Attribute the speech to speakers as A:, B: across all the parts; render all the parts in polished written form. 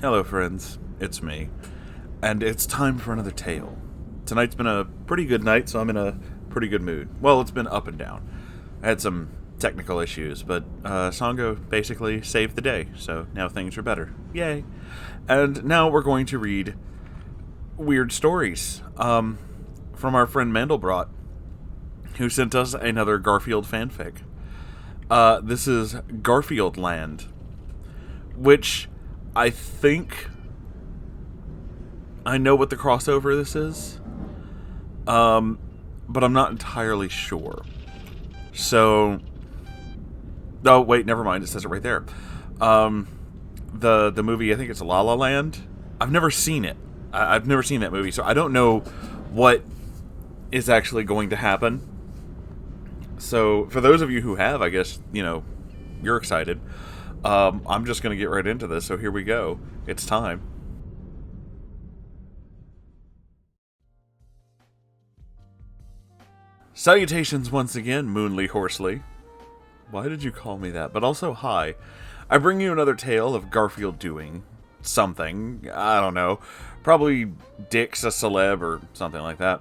A: Hello, friends. It's me. And it's time for another tale. Tonight's been a pretty good night, so I'm in a pretty good mood. Well, it's been up and down. I had some technical issues, but Sango basically saved the day, so now things are better. Yay. And now we're going to read weird stories from our friend Mandelbrot, who sent us another Garfield fanfic. This is Garfield Land, which I think I know what the crossover this is, but I'm not entirely sure. So, oh wait, never mind. It says it right there. The movie, I think it's La La Land. I've never seen it. I've never seen that movie, so I don't know what is actually going to happen. So, for those of you who have, I guess, you're excited. I'm just going to get right into this, so here we go. It's time. Salutations once again, Moonly Horsely. Why did you call me that? But also, hi. I bring you another tale of Garfield doing something. I don't know. Probably dicks a celeb or something like that.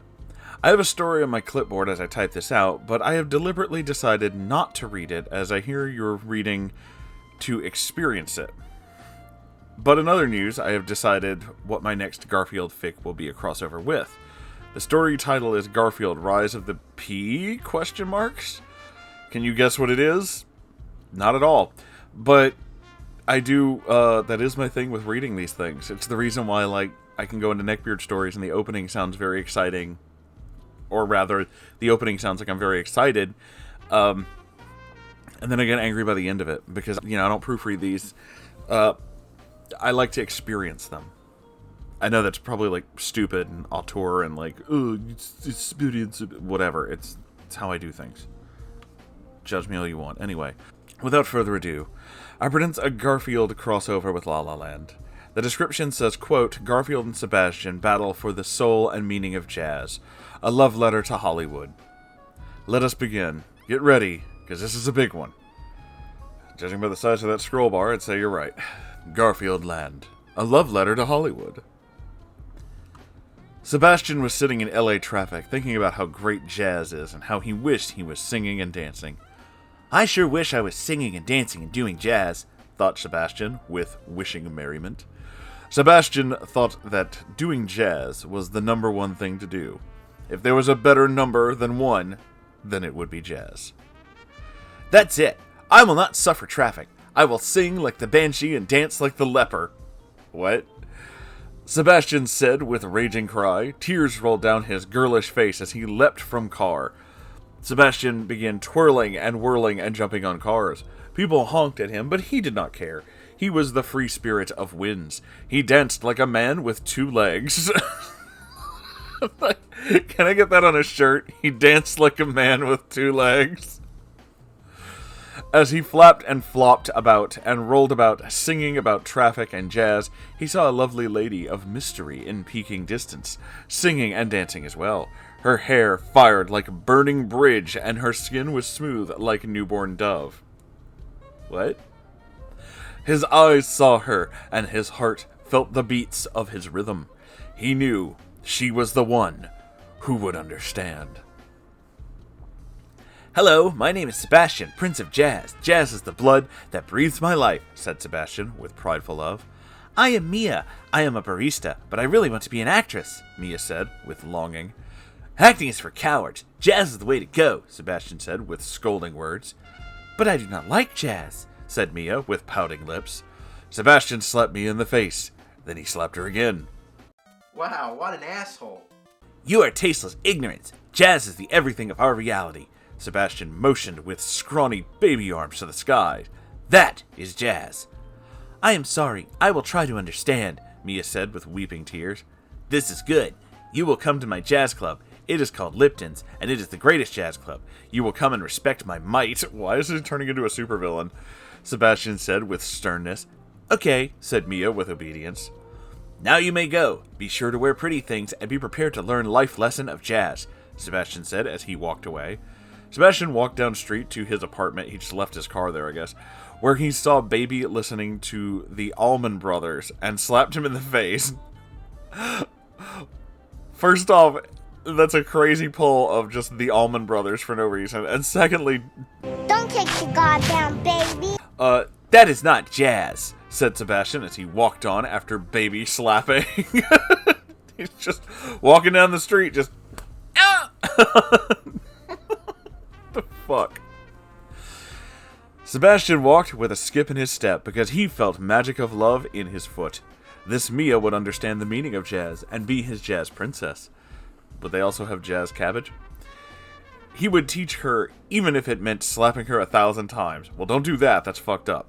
A: I have a story on my clipboard as I type this out, but I have deliberately decided not to read it as I hear you're reading to experience it. But in other news, I have decided what my next Garfield fic will be a crossover with. The story title is Garfield Rise of the P? Can you guess what it is? Not at all. But I do, that is my thing with reading these things. It's the reason why, I can go into neckbeard stories and the opening sounds very exciting. Or rather, the opening sounds like I'm very excited. And then I get angry by the end of it, because, I don't proofread these. I like to experience them. I know that's probably, stupid and auteur and, it's experience, whatever. It's how I do things. Judge me all you want. Anyway, without further ado, I present a Garfield crossover with La La Land. The description says, quote, Garfield and Sebastian battle for the soul and meaning of jazz. A love letter to Hollywood. Let us begin. Get ready, because this is a big one. Judging by the size of that scroll bar, I'd say you're right. Garfield Land. A love letter to Hollywood. Sebastian was sitting in LA traffic, thinking about how great jazz is and how he wished he was singing and dancing. I sure wish I was singing and dancing and doing jazz, thought Sebastian, with wishing merriment. Sebastian thought that doing jazz was the number one thing to do. If there was a better number than one, then it would be jazz. That's it. I will not suffer traffic. I will sing like the banshee and dance like the leper. What? Sebastian said with a raging cry. Tears rolled down his girlish face as he leapt from car. Sebastian began twirling and whirling and jumping on cars. People honked at him, but he did not care. He was the free spirit of winds. He danced like a man with two legs. Can I get that on a shirt? He danced like a man with two legs. As he flapped and flopped about and rolled about, singing about traffic and jazz, he saw a lovely lady of mystery in peaking distance, singing and dancing as well. Her hair fired like a burning bridge, and her skin was smooth like a newborn dove. What? His eyes saw her, and his heart felt the beats of his rhythm. He knew she was the one who would understand. Hello, my name is Sebastian, Prince of Jazz. Jazz is the blood that breathes my life, said Sebastian with prideful love. I am Mia. I am a barista, but I really want to be an actress, Mia said with longing. Acting is for cowards. Jazz is the way to go, Sebastian said with scolding words. But I do not like jazz, said Mia with pouting lips. Sebastian slapped Mia in the face. Then he slapped her again.
B: Wow, what an asshole.
A: You are tasteless ignorance. Jazz is the everything of our reality. Sebastian motioned with scrawny baby arms to the sky. That is jazz. I am sorry. I will try to understand, Mia said with weeping tears. This is good. You will come to my jazz club. It is called Lipton's, and it is the greatest jazz club. You will come and respect my might. Why is it turning into a supervillain? Sebastian said with sternness. Okay, said Mia with obedience. Now you may go. Be sure to wear pretty things and be prepared to learn life lesson of jazz, Sebastian said as he walked away. Sebastian walked down the street to his apartment. He just left his car there, I guess. where he saw Baby listening to the Allman Brothers and slapped him in the face. First off, that's a crazy pull of just the Allman Brothers for no reason. And secondly...
C: Don't kick the goddamn baby!
A: That is not jazz, said Sebastian as he walked on after Baby slapping. He's just walking down the street, just... Ah! The fuck? Sebastian walked with a skip in his step because he felt magic of love in his foot. This Mia would understand the meaning of jazz and be his jazz princess. Would they also have jazz cabbage? He would teach her even if it meant slapping her 1,000 times. Well, don't do that, that's fucked up.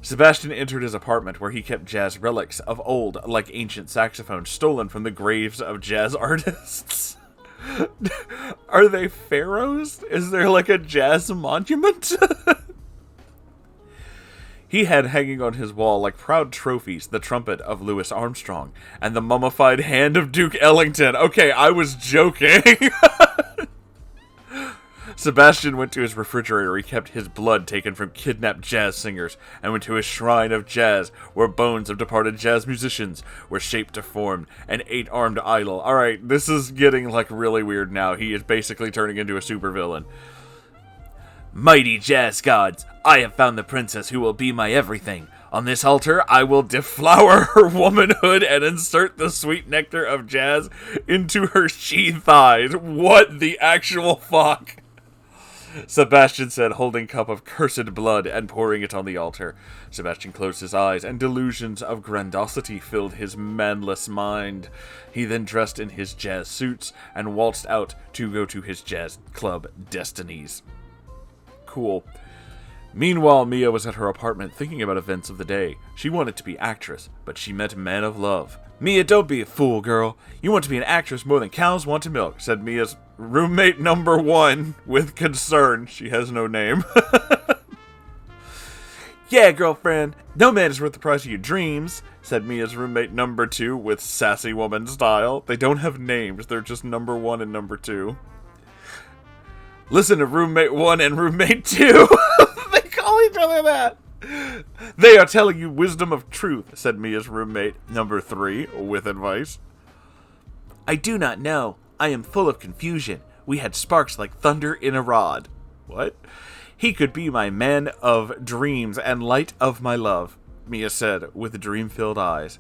A: Sebastian entered his apartment where he kept jazz relics of old, like ancient saxophones stolen from the graves of jazz artists. Are they pharaohs? Is there like a jazz monument? He had hanging on his wall like proud trophies the trumpet of Louis Armstrong and the mummified hand of Duke Ellington. Okay, I was joking. Sebastian went to his refrigerator. He kept his blood taken from kidnapped jazz singers and went to his shrine of jazz where bones of departed jazz musicians were shaped to form an 8-armed idol. Alright, this is getting like really weird now. He is basically turning into a supervillain. Mighty jazz gods, I have found the princess who will be my everything. On this altar, I will deflower her womanhood and insert the sweet nectar of jazz into her she thighs. What the actual fuck? Sebastian said, holding cup of cursed blood and pouring it on the altar. Sebastian closed his eyes, and delusions of grandiosity filled his manless mind. He then dressed in his jazz suits and waltzed out to go to his jazz club Destinies. Cool. Meanwhile, Mia was at her apartment thinking about events of the day. She wanted to be actress, but she met man of love. Mia, don't be a fool, girl. You want to be an actress more than cows want to milk, said Mia's roommate number 1 with concern. She has no name. Yeah, girlfriend. No man is worth the price of your dreams, said Mia's roommate number 2 with sassy woman style. They don't have names. They're just number 1 and number 2. Listen to roommate 1 and roommate 2. They call each other that. They are telling you wisdom of truth, said Mia's roommate number 3 with advice. I do not know. I am full of confusion. We had sparks like thunder in a rod. What? He could be my man of dreams and light of my love, Mia said with dream-filled eyes.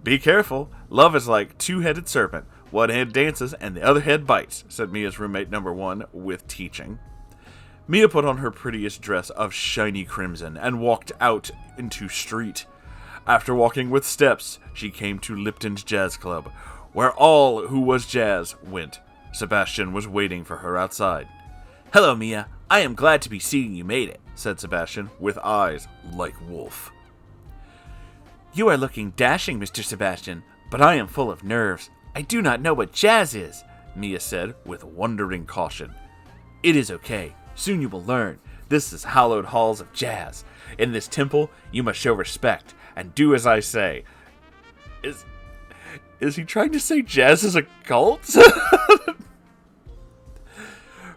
A: Be careful. Love is like two-headed serpent. One head dances and the other head bites, said Mia's roommate number 1 with teaching. Mia put on her prettiest dress of shiny crimson and walked out into street. After walking with steps, she came to Lipton's Jazz Club, where all who was jazz went. Sebastian was waiting for her outside. Hello, Mia. I am glad to be seeing you made it, said Sebastian with eyes like wolf. You are looking dashing, Mr. Sebastian, but I am full of nerves. I do not know what jazz is, Mia said with wondering caution. It is okay. Soon you will learn. This is hallowed halls of jazz. In this temple, you must show respect and do as I say. Is he trying to say jazz is a cult?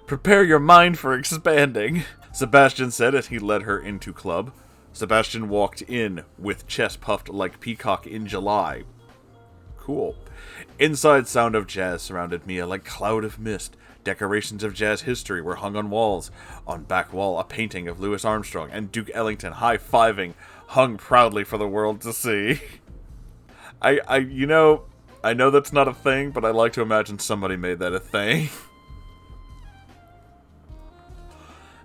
A: Prepare your mind for expanding, Sebastian said as he led her into club. Sebastian walked in with chest puffed like peacock in July. Cool. Inside, sound of jazz surrounded Mia like cloud of mist. Decorations of jazz history were hung on walls. On back wall, a painting of Louis Armstrong and Duke Ellington high-fiving hung proudly for the world to see. I know that's not a thing, but I like to imagine somebody made that a thing.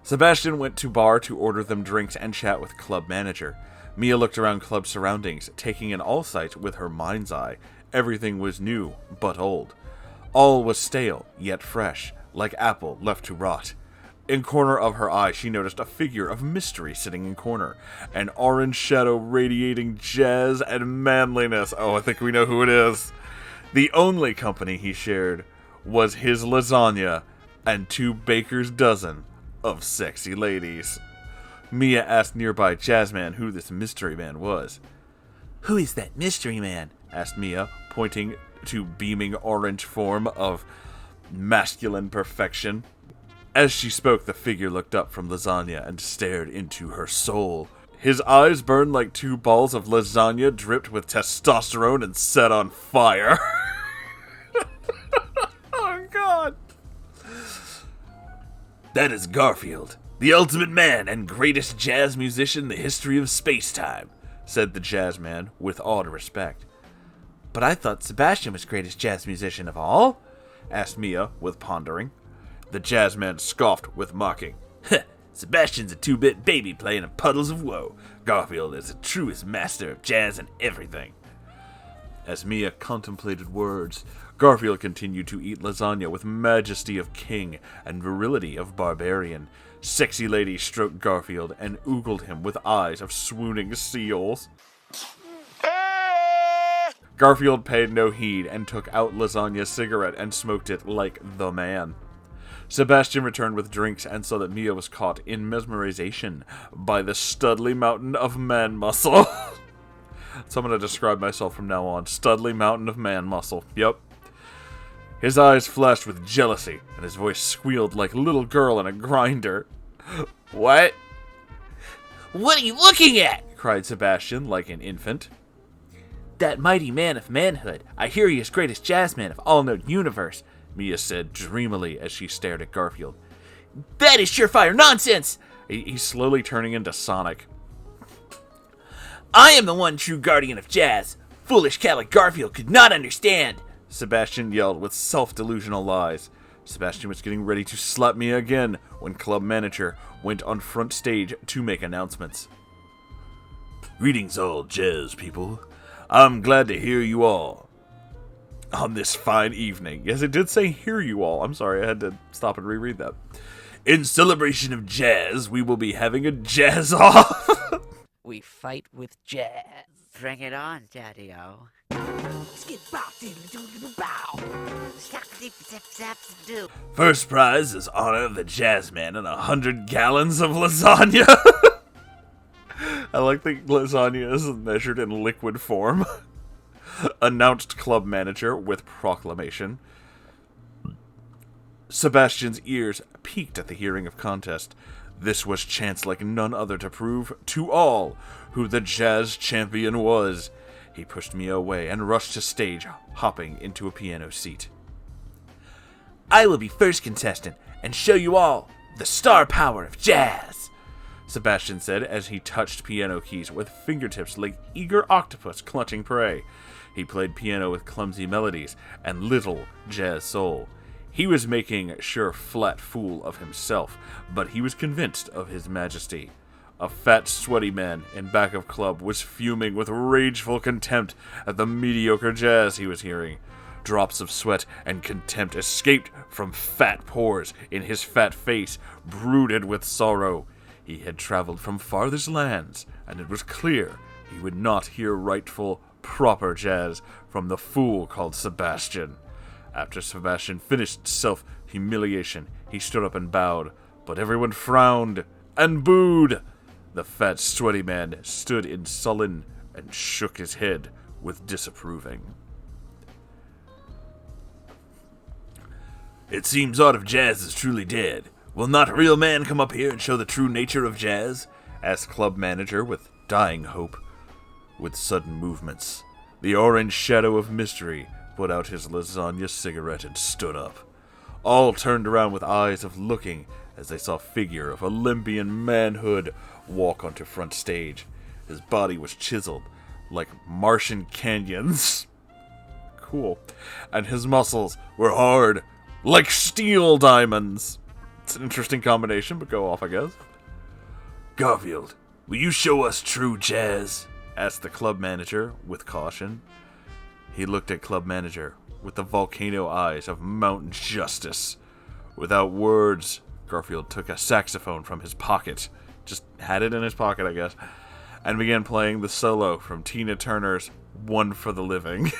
A: Sebastian went to bar to order them drinks and chat with club manager. Mia looked around club surroundings, taking in all sights with her mind's eye. Everything was new, but old. All was stale, yet fresh, like apple left to rot. In corner of her eye, she noticed a figure of mystery sitting in corner. An orange shadow radiating jazz and manliness. Oh, I think we know who it is. The only company he shared was his lasagna and 2 baker's dozen of sexy ladies. Mia asked nearby jazzman who this mystery man was. Who is that mystery man? Asked Mia, pointing to beaming orange form of masculine perfection. As she spoke, the figure looked up from lasagna and stared into her soul. His eyes burned like 2 balls of lasagna dripped with testosterone and set on fire. Oh, God. That is Garfield, the ultimate man and greatest jazz musician in the history of space-time, said the jazz man with awed respect. But I thought Sebastian was greatest jazz musician of all? Asked Mia with pondering. The jazz man scoffed with mocking. Sebastian's a 2-bit baby playing in puddles of woe. Garfield is the truest master of jazz and everything. As Mia contemplated words, Garfield continued to eat lasagna with majesty of king and virility of barbarian. Sexy ladies stroked Garfield and oogled him with eyes of swooning seals. Garfield paid no heed and took out lasagna's cigarette and smoked it like the man. Sebastian returned with drinks and saw that Mia was caught in mesmerization by the Studley Mountain of man muscle. So I'm going to describe myself from now on. Studley Mountain of man muscle. Yep. His eyes flashed with jealousy, and his voice squealed like a little girl in a grinder. What? What are you looking at? Cried Sebastian like an infant. That mighty man of manhood. I hear he is greatest jazzman of all known universe, Mia said dreamily as she stared at Garfield. That is surefire nonsense! He's slowly turning into Sonic. I am the one true guardian of jazz. Foolish cat like Garfield could not understand, Sebastian yelled with self-delusional lies. Sebastian was getting ready to slap Mia again when club manager went on front stage to make announcements. Greetings all jazz people. I'm glad to hear you all on this fine evening. Yes, it did say hear you all. I'm sorry, I had to stop and reread that. In celebration of jazz, we will be having a jazz-off.
D: We fight with jazz.
E: Bring it on, Daddy-O.
A: First prize is honor of the jazzman and 100 gallons of lasagna. I like the lasagna is measured in liquid form. Announced club manager with proclamation. Sebastian's ears peaked at the hearing of contest. This was chance like none other to prove to all who the jazz champion was. He pushed Mia away and rushed to stage, hopping into a piano seat. I will be first contestant and show you all the star power of jazz, Sebastian said as he touched piano keys with fingertips like eager octopus clutching prey. He played piano with clumsy melodies and little jazz soul. He was making sure flat fool of himself, but he was convinced of his majesty. A fat, sweaty man in back of club was fuming with rageful contempt at the mediocre jazz he was hearing. Drops of sweat and contempt escaped from fat pores in his fat face, brooded with sorrow. He had traveled from farthest lands, and it was clear he would not hear rightful, proper jazz from the fool called Sebastian. After Sebastian finished self-humiliation, he stood up and bowed, but everyone frowned and booed. The fat, sweaty man stood in sullen and shook his head with disapproving. It seems art of jazz is truly dead. Will not a real man come up here and show the true nature of jazz? Asked club manager with dying hope. With sudden movements, the orange shadow of mystery put out his lasagna cigarette and stood up. All turned around with eyes of looking as they saw a figure of Olympian manhood walk onto front stage. His body was chiseled like Martian canyons. Cool. And his muscles were hard like steel diamonds. It's an interesting combination, but go off, I guess. Garfield, will you show us true jazz? Asked the club manager with caution. He looked at club manager with the volcano eyes of mountain justice. Without words, Garfield took a saxophone from his pocket, just had it in his pocket, I guess, and began playing the solo from Tina Turner's One for the Living.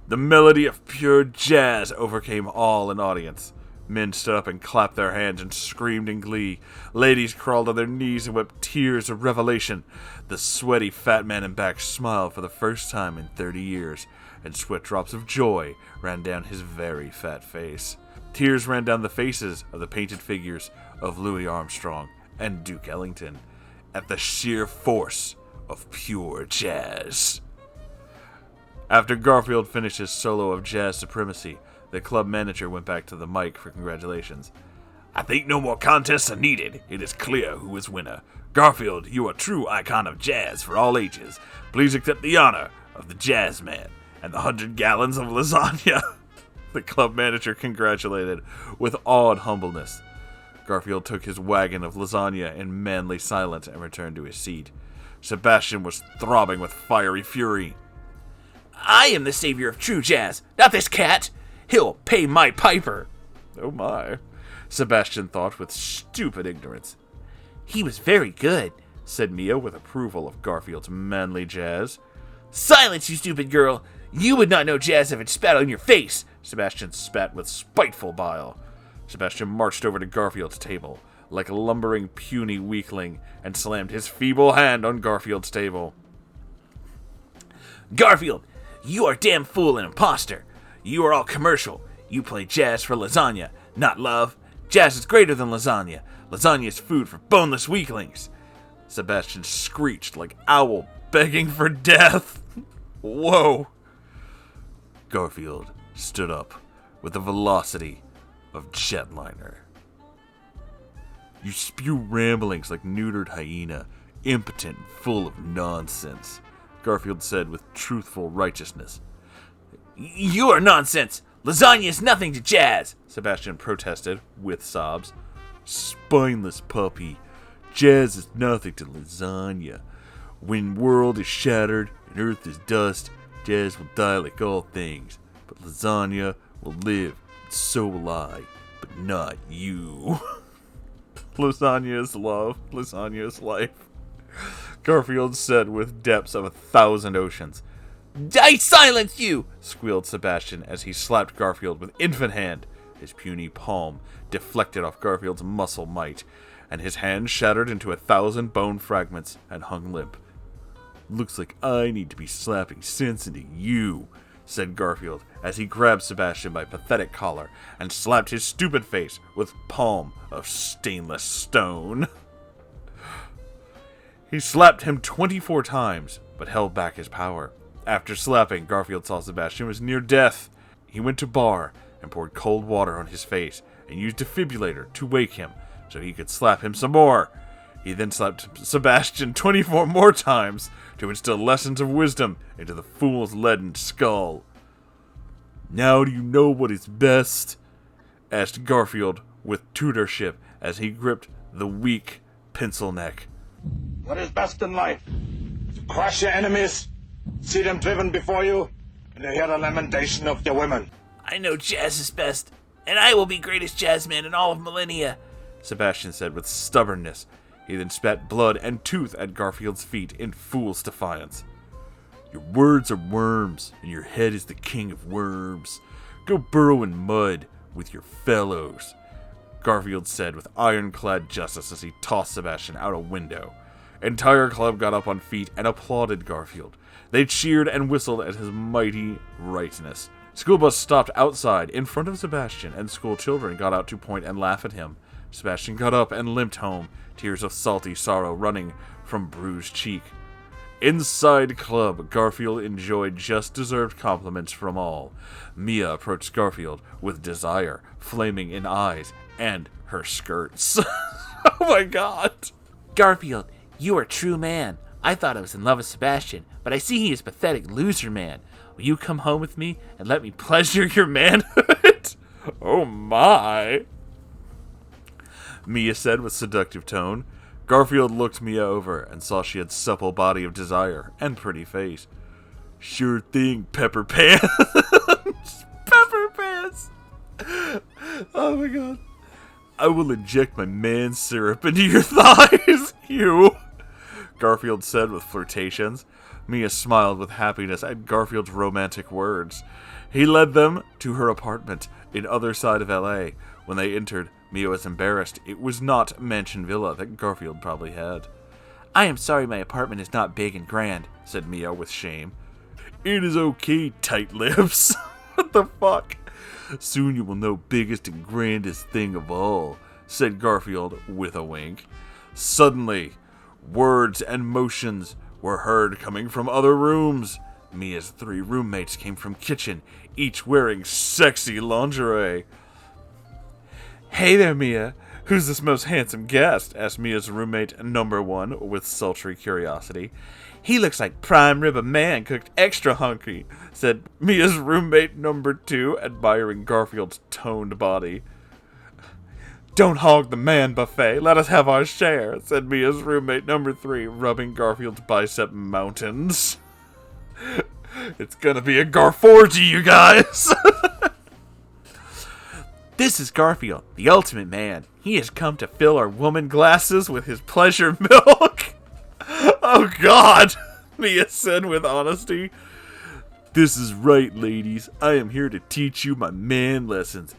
A: The melody of pure jazz overcame all in audience. Men stood up and clapped their hands and screamed in glee. Ladies crawled on their knees and wept tears of revelation. The sweaty fat man in back smiled for the first time in 30 years, and sweat drops of joy ran down his very fat face. Tears ran down the faces of the painted figures of Louis Armstrong and Duke Ellington. at the sheer force of pure jazz. After Garfield finished his solo of jazz supremacy, the club manager went back to the mic for congratulations. I think no more contests are needed. It is clear who is winner. Garfield, you are a true icon of jazz for all ages. Please accept the honor of the jazz man and the 100 gallons of lasagna. The club manager congratulated with awed humbleness. Garfield took his wagon of lasagna in manly silence and returned to his seat. Sebastian was throbbing with fiery fury.
D: I am the savior of true jazz, not this cat. He'll pay my piper.
A: Oh my, Sebastian thought with stupid ignorance.
D: He was very good,
A: said Mia with approval of Garfield's manly jazz.
D: Silence, you stupid girl. You would not know jazz if it spat on your face.
A: Sebastian spat with spiteful bile. Sebastian marched over to Garfield's table, like a lumbering, puny weakling, and slammed his feeble hand on Garfield's table.
D: Garfield, you are a damn fool and imposter. You are all commercial. You play jazz for lasagna, not love. Jazz is greater than lasagna. Lasagna is food for boneless weaklings.
A: Sebastian screeched like owl begging for death. Whoa. Garfield stood up with the velocity of jetliner. You spew ramblings like neutered hyena, impotent and full of nonsense, Garfield said with truthful righteousness.
D: You are nonsense. Lasagna is nothing to jazz,
A: Sebastian protested with sobs. Spineless puppy. Jazz is nothing to lasagna. When world is shattered and earth is dust, jazz will die like all things. But lasagna will live, and so will I. But not you. Lasagna is love. Lasagna is life. Garfield said with depths of 1,000 oceans.
D: I silence you!
A: Squealed Sebastian as he slapped Garfield with infant hand. His puny palm deflected off Garfield's muscle might, and his hand shattered into 1,000 bone fragments and hung limp. Looks like I need to be slapping sense into you, said Garfield as he grabbed Sebastian by pathetic collar and slapped his stupid face with palm of stainless stone. He slapped him 24 times, but held back his power. After slapping, Garfield saw Sebastian was near death. He went to bar and poured cold water on his face and used a defibrillator to wake him so he could slap him some more. He then slapped Sebastian 24 more times to instill lessons of wisdom into the fool's leaden skull. Now do you know what is best? Asked Garfield with tutorship as he gripped the weak pencil neck.
F: What is best in life? To crush your enemies, see them driven before you, and to hear the lamentation of your women.
D: I know jazz is best, and I will be greatest jazzman in all of millennia,
A: Sebastian said with stubbornness. He then spat blood and tooth at Garfield's feet in fool's defiance. Your words are worms, and your head is the king of worms. Go burrow in mud with your fellows, Garfield said with ironclad justice as he tossed Sebastian out a window. Entire club got up on feet and applauded Garfield. They cheered and whistled at his mighty rightness. School bus stopped outside in front of Sebastian, and school children got out to point and laugh at him. Sebastian got up and limped home, tears of salty sorrow running from bruised cheek. Inside club, Garfield enjoyed just-deserved compliments from all. Mia approached Garfield with desire, flaming in eyes, and her skirts. Oh my god!
D: Garfield, you are a true man. I thought I was in love with Sebastian, but I see he is a pathetic loser man. Will you come home with me and let me pleasure your manhood?
A: Oh my! Mia said with seductive tone. Garfield looked Mia over and saw she had supple body of desire and pretty face. Sure thing, Pepper Pants. Pepper Pants. Oh my god. I will inject my man syrup into your thighs, you. Garfield said with flirtations. Mia smiled with happiness at Garfield's romantic words. He led them to her apartment in other side of L.A. When they entered, Mia was embarrassed. It was not Mansion Villa that Garfield probably had.
D: I am sorry my apartment is not big and grand, said Mia with shame.
A: It is okay, tight lips. What the fuck? Soon you will know biggest and grandest thing of all, said Garfield with a wink. Suddenly, Words and motions were heard coming from other rooms. Mia's 3 roommates came from kitchen, each wearing sexy lingerie. "Hey there, Mia. Who's this most handsome guest?" asked Mia's roommate number 1 with sultry curiosity. "He looks like prime rib of man cooked extra hunky," said Mia's roommate number 2, admiring Garfield's toned body. "Don't hog the man buffet. Let us have our share," said Mia's roommate number 3, rubbing Garfield's bicep mountains. It's gonna be a Garforgy, you guys! "This is Garfield, the ultimate man. He has come to fill our woman glasses with his pleasure milk." "Oh God," Mia said with honesty. "This is right, ladies. I am here to teach you my man lessons.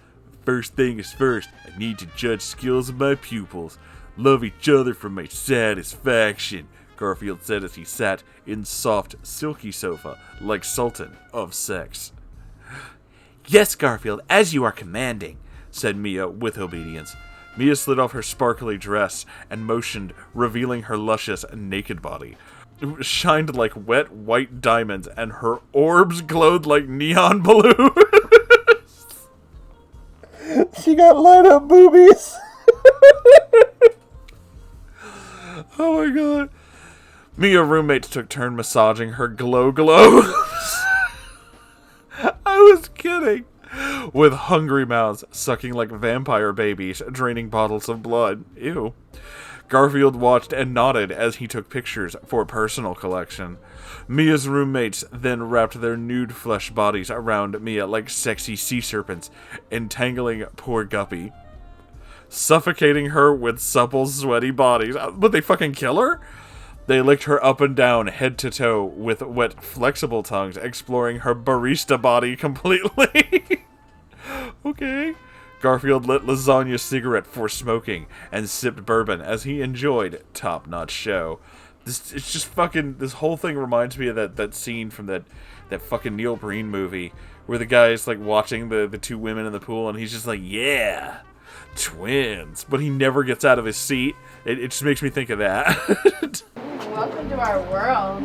A: First thing is first, I need to judge skills of my pupils. Love each other for my satisfaction," Garfield said as he sat in soft, silky sofa like Sultan of Sex. "Yes, Garfield, as you are commanding," said Mia with obedience. Mia slid off her sparkly dress and motioned, revealing her luscious, naked body. It shined like wet white diamonds, and her orbs glowed like neon balloons. She got light up boobies. Oh my God. Mia roommates took turn massaging her glow globes. I was kidding. With hungry mouths sucking like vampire babies, draining bottles of blood. Ew. Garfield watched and nodded as he took pictures for a personal collection. Mia's roommates then wrapped their nude flesh bodies around Mia like sexy sea serpents, entangling poor Guppy, suffocating her with supple, sweaty bodies. Would they fucking kill her? They licked her up and down, head to toe, with wet, flexible tongues, exploring her barista body completely. Okay. Garfield lit lasagna cigarette for smoking and sipped bourbon as he enjoyed top-notch show. It's just fucking, this whole thing reminds me of that scene from that fucking Neil Breen movie where the guy's like watching the 2 women in the pool and he's just like, yeah, twins. But he never gets out of his seat. It just makes me think of that.
G: Welcome to our world.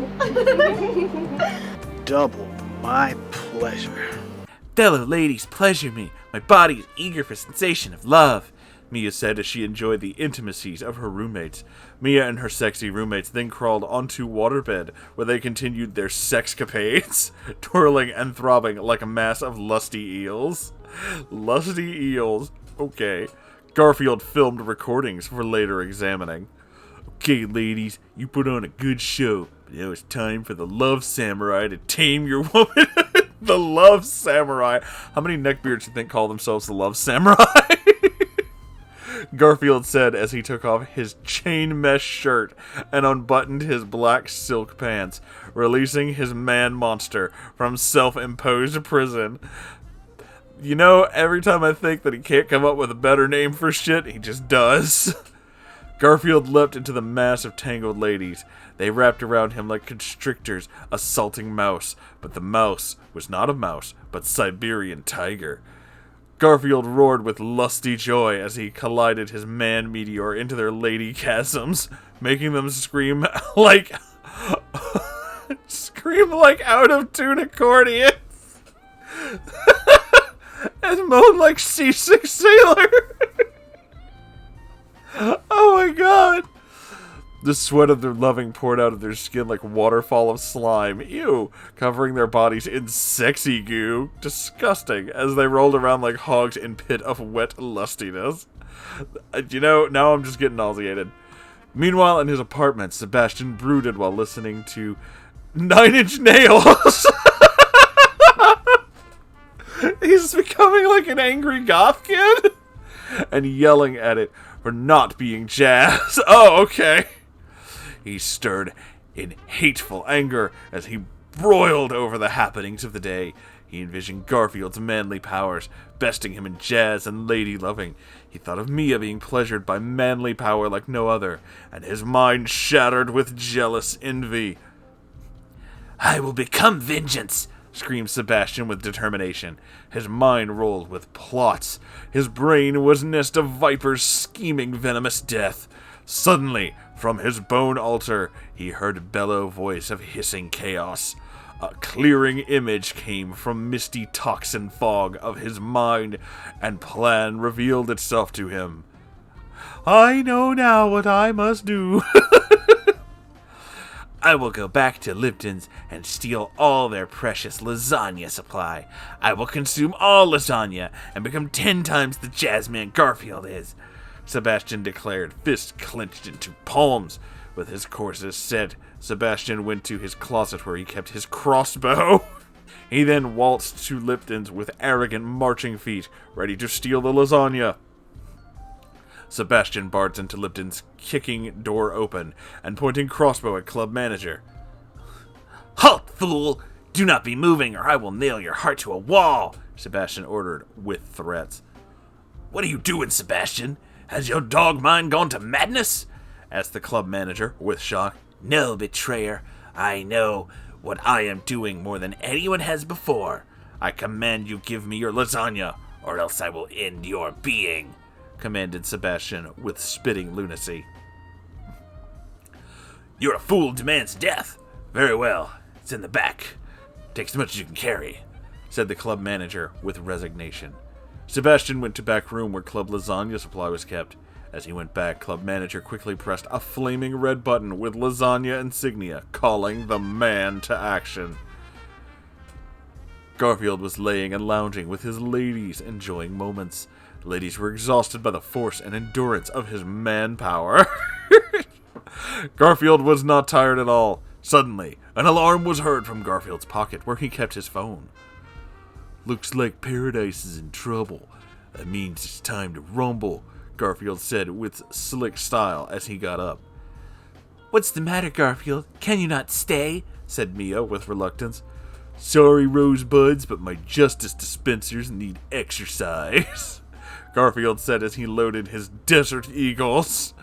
H: Double my pleasure.
D: "Fellow ladies, pleasure me. My body is eager for sensation of love," Mia said as she enjoyed the intimacies of her roommates. Mia and her sexy roommates then crawled onto waterbed, where they continued their sexcapades, twirling and throbbing like a mass of lusty eels. Lusty eels. Okay. Garfield filmed recordings for later examining. "Okay, ladies, you put on a good show, but now it's time for the Love Samurai to tame your woman." The Love Samurai. How many neckbeards do you think call themselves the Love Samurai? Garfield said as he took off his chain mesh shirt and unbuttoned his black silk pants, releasing his man monster from self-imposed prison. You know, every time I think that he can't come up with a better name for shit, he just does. Garfield leapt into the mass of tangled ladies. They wrapped around him like constrictors, assaulting mouse. But the mouse was not a mouse, but Siberian tiger. Garfield roared with lusty joy as he collided his man meteor into their lady chasms, making them scream like out of tune accordions and moan like seasick sailor. Oh my God. The sweat of their loving poured out of their skin like waterfall of slime. Ew. Covering their bodies in sexy goo. Disgusting. As they rolled around like hogs in pit of wet lustiness. You know, now I'm just getting nauseated. Meanwhile, in his apartment, Sebastian brooded while listening to 9 Inch Nails. He's becoming like an angry goth kid. And yelling at it for not being jazz. Oh, okay. He stirred in hateful anger as he broiled over the happenings of the day. He envisioned Garfield's manly powers, besting him in jazz and lady-loving. He thought of Mia being pleasured by manly power like no other, and his mind shattered with jealous envy. "I will become vengeance," screamed Sebastian with determination. His mind rolled with plots. His brain was a nest of vipers scheming venomous death.
A: Suddenly, from his bone altar, he heard a bellow voice of hissing chaos. A clearing image came from misty toxin fog of his mind, and plan revealed itself to him. I know now what I must do. I will go back to Lipton's and steal all their precious lasagna supply. I will consume all lasagna and become 10 times the jazzman Garfield is, Sebastian declared, fists clenched into palms. With his courses set, Sebastian went to his closet where he kept his crossbow. He then waltzed to Lipton's with arrogant marching feet, ready to steal the lasagna. Sebastian barged into Lipton's, kicking door open and pointing crossbow at club manager. Halt, fool! Do not be moving or I will nail your heart to a wall, Sebastian ordered with threats. What are you doing, Sebastian? Has your dog mind gone to madness? Asked the club manager with shock. No, betrayer. I know what I am doing more than anyone has before. I command you give me your lasagna, or else I will end your being, commanded Sebastian with spitting lunacy. You're a fool who demands death. Very well, it's in the back. Take as much as you can carry, said the club manager with resignation. Sebastian went to back room where club lasagna supply was kept. As he went back, club manager quickly pressed a flaming red button with lasagna insignia, calling the man to action. Garfield was laying and lounging with his ladies, enjoying moments. The ladies were exhausted by the force and endurance of his manpower. Garfield was not tired at all. Suddenly, an alarm was heard from Garfield's pocket, where he kept his phone. Looks like Paradise is in trouble. That means it's time to rumble, Garfield said with slick style as he got up. What's the matter, Garfield? Can you not stay? Said Mia with reluctance. Sorry, Rosebuds, but my justice dispensers need exercise, Garfield said as he loaded his Desert Eagles.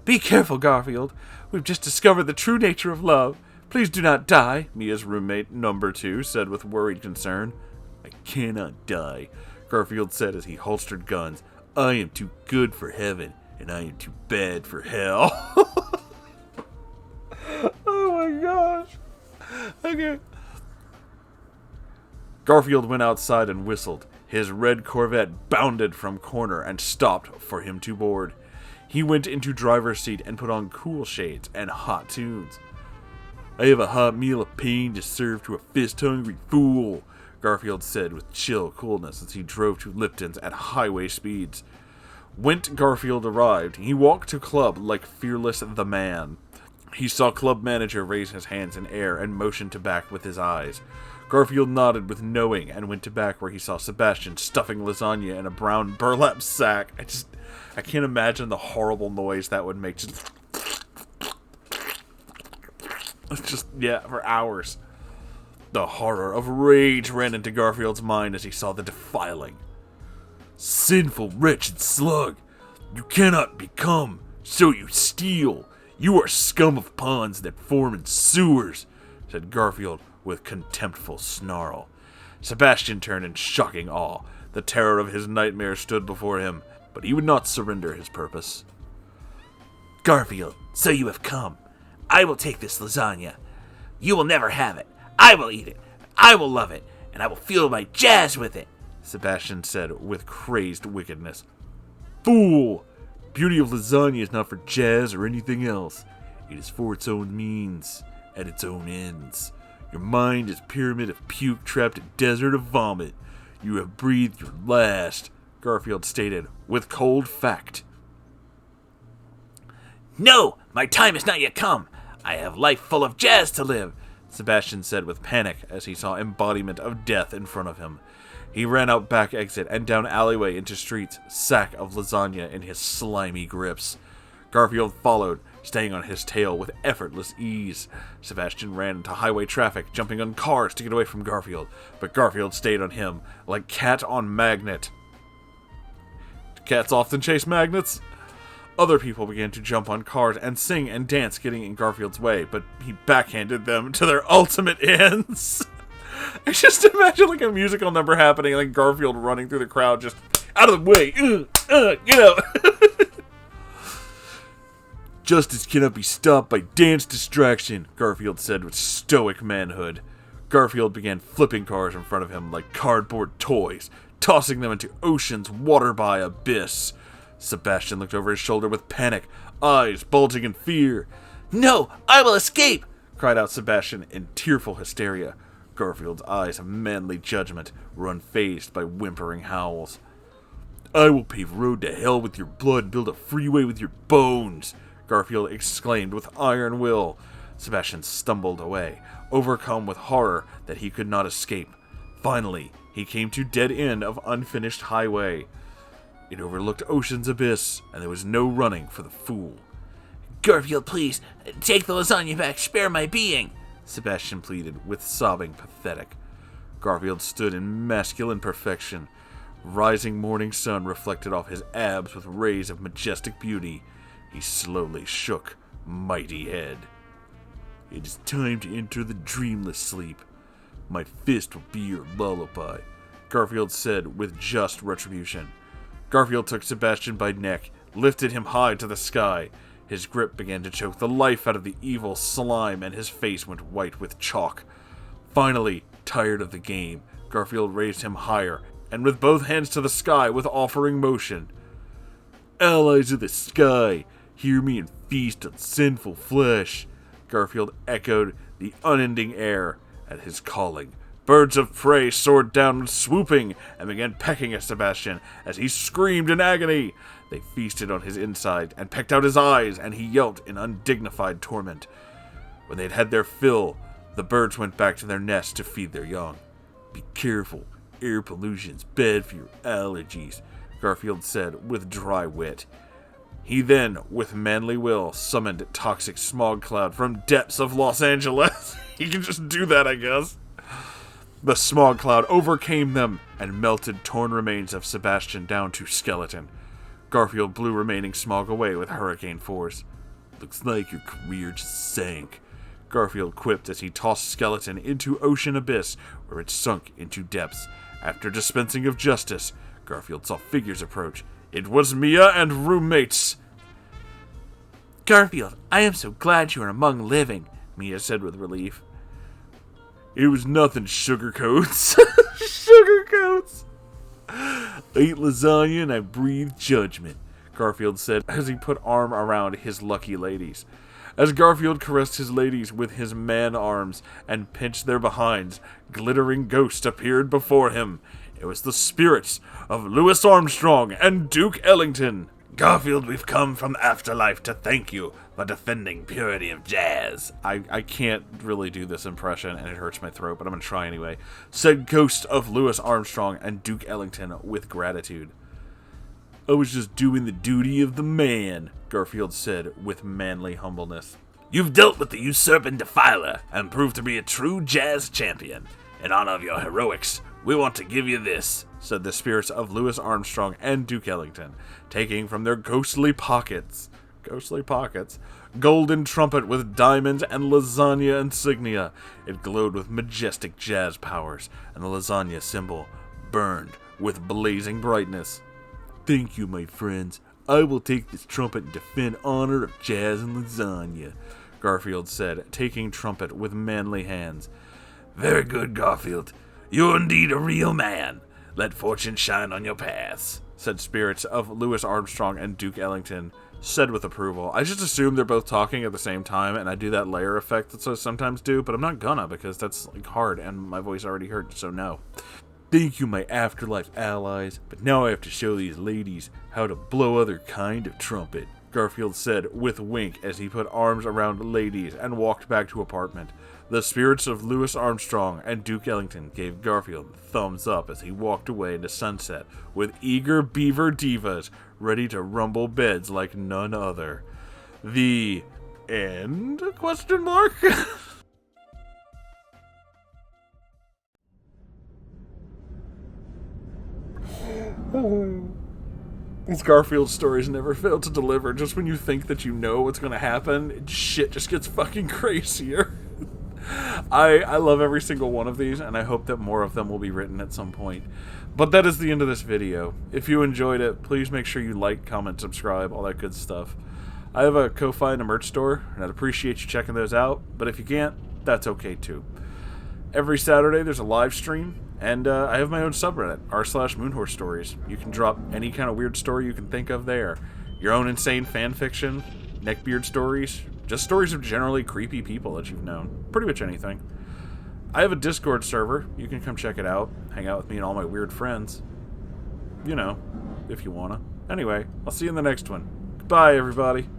A: Be careful, Garfield. We've just discovered the true nature of love. Please do not die, Mia's roommate, number 2, said with worried concern. I cannot die, Garfield said as he holstered guns. I am too good for heaven, and I am too bad for hell. Oh my gosh. Okay. Garfield went outside and whistled. His red Corvette bounded from corner and stopped for him to board. He went into driver's seat and put on cool shades and hot tunes. I have a hot meal of pain to serve to a fist-hungry fool, Garfield said with chill coolness as he drove to Lipton's at highway speeds. When Garfield arrived, he walked to club like Fearless the Man. He saw club manager raise his hands in air and motion to back with his eyes. Garfield nodded with knowing and went to back where he saw Sebastian stuffing lasagna in a brown burlap sack. I can't imagine the horrible noise that would make. For hours. The horror of rage ran into Garfield's mind as he saw the defiling. Sinful, wretched slug! You cannot become, so you steal. You are scum of ponds that form in sewers, said Garfield with contemptful snarl. Sebastian turned in shocking awe. The terror of his nightmare stood before him, but he would not surrender his purpose. Garfield, so you have come. I will take this lasagna. You will never have it. I will eat it. I will love it. And I will feel my jazz with it, Sebastian said with crazed wickedness. Fool! Beauty of lasagna is not for jazz or anything else. It is for its own means, at its own ends. Your mind is a pyramid of puke trapped in a desert of vomit. You have breathed your last, Garfield stated with cold fact. No! My time has not yet come! I have life full of jazz to live, Sebastian said with panic as he saw embodiment of death in front of him. He ran out back exit and down alleyway into streets, sack of lasagna in his slimy grips. Garfield followed, staying on his tail with effortless ease. Sebastian ran into highway traffic, jumping on cars to get away from Garfield, but Garfield stayed on him, like cat on magnet. Cats often chase magnets. Other people began to jump on cars and sing and dance, getting in Garfield's way, but he backhanded them to their ultimate ends. I just imagine like a musical number happening, like Garfield running through the crowd, just out of the way,
D: Justice cannot be stopped by dance distraction, Garfield said with stoic manhood. Garfield began flipping cars in front of him like cardboard toys, tossing them into Ocean's water-by abyss. Sebastian looked over his shoulder with panic, eyes bulging in fear.
I: No, I will escape,
D: cried out Sebastian in tearful hysteria. Garfield's eyes of manly judgment were unfazed by whimpering howls. I will pave road to hell with your blood and build a freeway with your bones, Garfield exclaimed with iron will. Sebastian stumbled away, overcome with horror that he could not escape. Finally, he came to dead end of unfinished highway. It overlooked Ocean's abyss, and there was no running for the fool.
I: Garfield, please, take the lasagna back, spare my being,
D: Sebastian pleaded, with sobbing pathetic. Garfield stood in masculine perfection. Rising morning sun reflected off his abs with rays of majestic beauty. He slowly shook mighty head. It is time to enter the dreamless sleep. My fist will be your lullaby, Garfield said with just retribution. Garfield took Sebastian by neck, lifted him high to the sky. His grip began to choke the life out of the evil slime, and his face went white with chalk. Finally, tired of the game, Garfield raised him higher, and with both hands to the sky with offering motion. Allies of the sky, hear me and feast on sinful flesh. Garfield echoed the unending air at his calling. Birds of prey soared down, swooping, and began pecking at Sebastian as he screamed in agony. They feasted on his inside and pecked out his eyes, and he yelped in undignified torment. When they had had their fill, the birds went back to their nests to feed their young. Be careful, air pollution's bad for your allergies, Garfield said with dry wit. He then, with manly will, summoned toxic smog cloud from depths of Los Angeles. He can just do that, I guess. The smog cloud overcame them and melted torn remains of Sebastian down to skeleton. Garfield blew remaining smog away with hurricane force. Looks like your career just sank, Garfield quipped as he tossed skeleton into ocean abyss where it sunk into depths. After dispensing of justice, Garfield saw figures approach. It was Mia and roommates.
I: Garfield, I am so glad you are among living, Mia said with relief.
D: It was nothing, sugarcoats. Sugarcoats. I ate lasagna and I breathed judgment, Garfield said as he put arm around his lucky ladies. As Garfield caressed his ladies with his man arms and pinched their behinds, glittering ghosts appeared before him. It was the spirits of Louis Armstrong and Duke Ellington. Garfield, we've come from afterlife to thank you for defending purity of jazz. I can't really do this impression, and it hurts my throat, but I'm going to try anyway. Said Ghost of Louis Armstrong and Duke Ellington with gratitude. I was just doing the duty of the man, Garfield said with manly humbleness.
I: You've dealt with the usurping defiler and proved to be a true jazz champion. In honor of your heroics, we want to give you this, said the spirits of Louis Armstrong and Duke Ellington, taking from their ghostly pockets, golden trumpet with diamonds and lasagna insignia. It glowed with majestic jazz powers, and the lasagna symbol burned with blazing brightness. Thank you, my friends. I will take this trumpet and defend honor of jazz and lasagna, Garfield said, taking trumpet with manly hands. Very good, Garfield. You're indeed a real man. Let fortune shine on your paths, said spirits of Louis Armstrong and Duke Ellington, said with approval. I just assume they're both talking at the same time, and I do that layer effect that I sometimes do, but I'm not gonna because that's like hard, and my voice already hurt, so no. Thank you, my afterlife allies, but now I have to show these ladies how to blow other kind of trumpet, Garfield said with a wink as he put arms around ladies and walked back to apartment. The spirits of Louis Armstrong and Duke Ellington gave Garfield thumbs up as he walked away into sunset with eager beaver divas ready to rumble beds like none other. The end? Question mark? These Garfield stories never fail to deliver. Just when you think that you know what's going to happen, shit just gets fucking crazier. I love every single one of these, and I hope that more of them will be written at some point. But that is the end of this video. If you enjoyed it, please make sure you like, comment, subscribe, all that good stuff. I have a Ko-Fi and a merch store, and I'd appreciate you checking those out, but if you can't, that's okay too. Every Saturday there's a live stream, and I have my own subreddit, r/Moonhorse Stories. You can drop any kind of weird story you can think of there. Your own insane fan fiction, neckbeard stories, just stories of generally creepy people that you've known. Pretty much anything. I have a Discord server. You can come check it out, hang out with me and all my weird friends. You know, if you wanna. Anyway, I'll see you in the next one. Goodbye, everybody.